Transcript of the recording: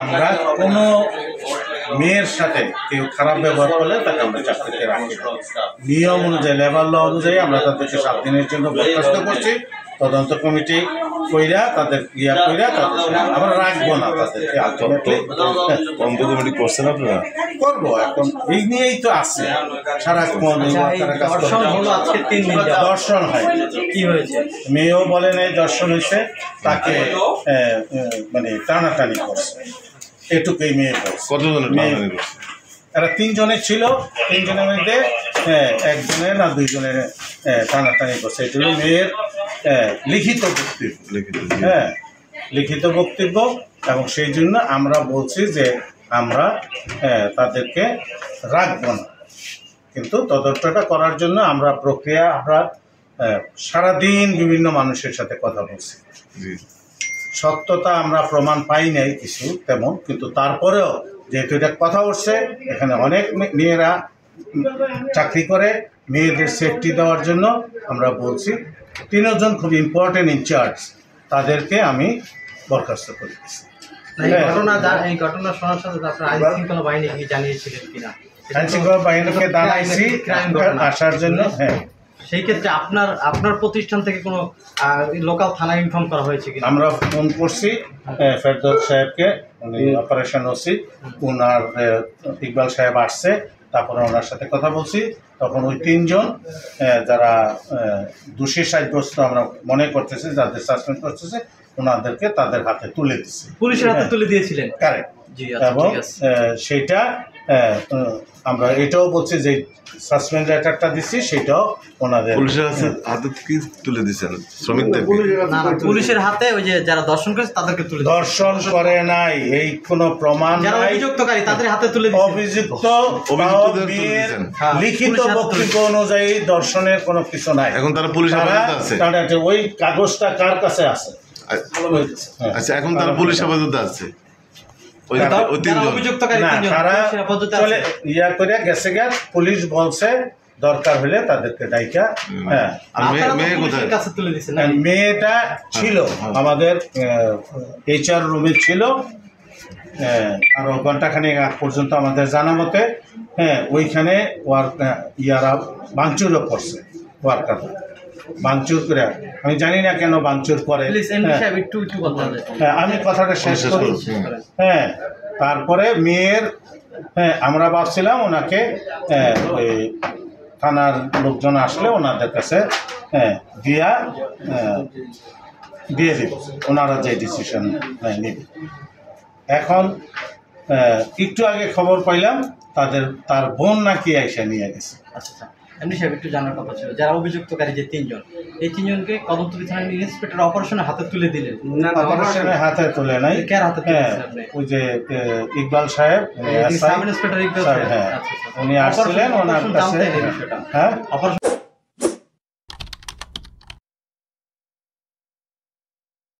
আমরা কোনো মেয়ের সাথে কেউ খারাপ ব্যবহার করলে তাকে আমরা চাকরিতে রাখি। নিয়ম অনুযায়ী, লেবার ল অনুযায়ী আমরা তাদেরকে 7 দিনের জন্য বরখাস্ত করছি। তদন্ত কমিটি কইরা তাদের কইরা তাদের আমরা রাখবো না তাদেরকে। আলটিমেটলি তদন্ত কমিটি করছেন আপনারা? করবো, এখন এই নিয়েই তো আছে সারাক্ষণ। দর্শন হয়, কি হয়েছে মেয়েও বলে নেই দর্শন হয়েছে, তাকে মানে টানাটানি করছে, এটুকুই মেয়ে বলছে। কতজনের এরা 3 জনের ছিল, 3 জনের মধ্যে একজনের না 2 জনের টানাটানি করছে। এটা হলো মেয়ের লিখিত বক্তব্য। লিখিত বক্তব্য, এবং সেই জন্য আমরা বলছি যে আমরা তাদেরকে রাখবো না। কিন্তু তদন্তটা করার জন্য আমরা সারাদিন বিভিন্ন মানুষের সাথে কথা বলছি। সত্যতা আমরা প্রমাণ পাই নাই কিছু তেমন, কিন্তু তারপরেও যেহেতু এটা কথা উঠছে, এখানে অনেক মেয়েরা চাকরি করে, মেয়েদের সেফটি দেওয়ার জন্য আমরা বলছি 3 জন খুব ইম্পর্টেন্ট ইনচার্জ, তাদেরকে আমি বরখাস্ত করে দিচ্ছি। এই ঘটনা শোনার সাথে আপনার আইন শৃঙ্খলা বাহিনী জানিয়েছিলেন কিনা? আইন শৃঙ্খলা বাহিনীকে জানাইছি আসার জন্য। সেই ক্ষেত্রে আপনার প্রতিষ্ঠান থেকে কোনো লোকাল থানায় ইনফর্ম করা হয়েছে কিনা? আমরা ফোন করছি ফেরদৌস সাহেবকে, উনি অপারেশন ওসি, ওনার ইকবাল সাহেব আসছে, তারপরে ওনার সাথে কথা বলছি। তখন ওই 3 জন যারা দোষী সাব্যস্ত আমরা মনে করতেছি, যাদের সাসপেন্ড করতেছে, ওনাদেরকে তাদের হাতে তুলে দিচ্ছে। পুলিশের হাতে তুলে দিয়েছিলেন? কারেক্ট। এবং সেইটা আমরা এটাও বলছি যে সাসপেন্ড লেটারটা দিচ্ছি, সেটাও ওনাদের পুলিশের হাতে কি তুলে দিচ্ছেন? শ্রমিকদের পুলিশের হাতে, ওই যে যারা দর্শন করেছে তাদেরকে তুলে। দর্শন করে নাই, এই কোনো প্রমাণ নাই, অভিযুক্তকারী তাদের হাতে তুলে দিয়েছে। অভিযুক্ত লিখিত বক্তব্য অনুযায়ী দর্শনের কোনো কিছু নাই। এখন তারা পুলিশ হেফাজতে আছে। ওই কাগজটা কার কাছে আছে? আচ্ছা, এখন তারা পুলিশ হেফাজতে আছে। পুলিশ বলছে দরকার হলে তাদেরকে ডাইকা। মেয়েটা ছিল আমাদের HR রুমে ছিল, আরো ঘন্টাখানেক আগ পর্যন্ত আমাদের জানা মতে। ওইখানে ইয়ারা ভাঙচুরও করছে, ওয়ার্কার ভাঙচুর করে। আমি জানি না কেন ভাঙচুর করে। আমি কথাটা শেষ করি। তারপরে মেয়ের আমরা ভাবছিলাম ওনাকে ওই থানার লোকজন আসলে ওনাদের কাছে দিয়ে দিব, ওনারা যে ডিসিশন নেবে। এখন একটু আগে খবর পাইলাম তার বোন নাকি এসে নিয়ে গেছে। আচ্ছা, এমনি সাহেব একটু জানার কথা ছিল, যারা অভিযুক্তকারী যে 3 জন, এই 3 জনকে কদমতলী থানার ইন্সপেক্টর অপারেশনের হাতে তুলে দিলেন? অপারেশনের হাতে তুলে নাই, ওই যে ইকবাল সাহেব, সাব ইন্সপেক্টর ইকবাল সাহেব, উনি আসছিলেন ওনার কাছে।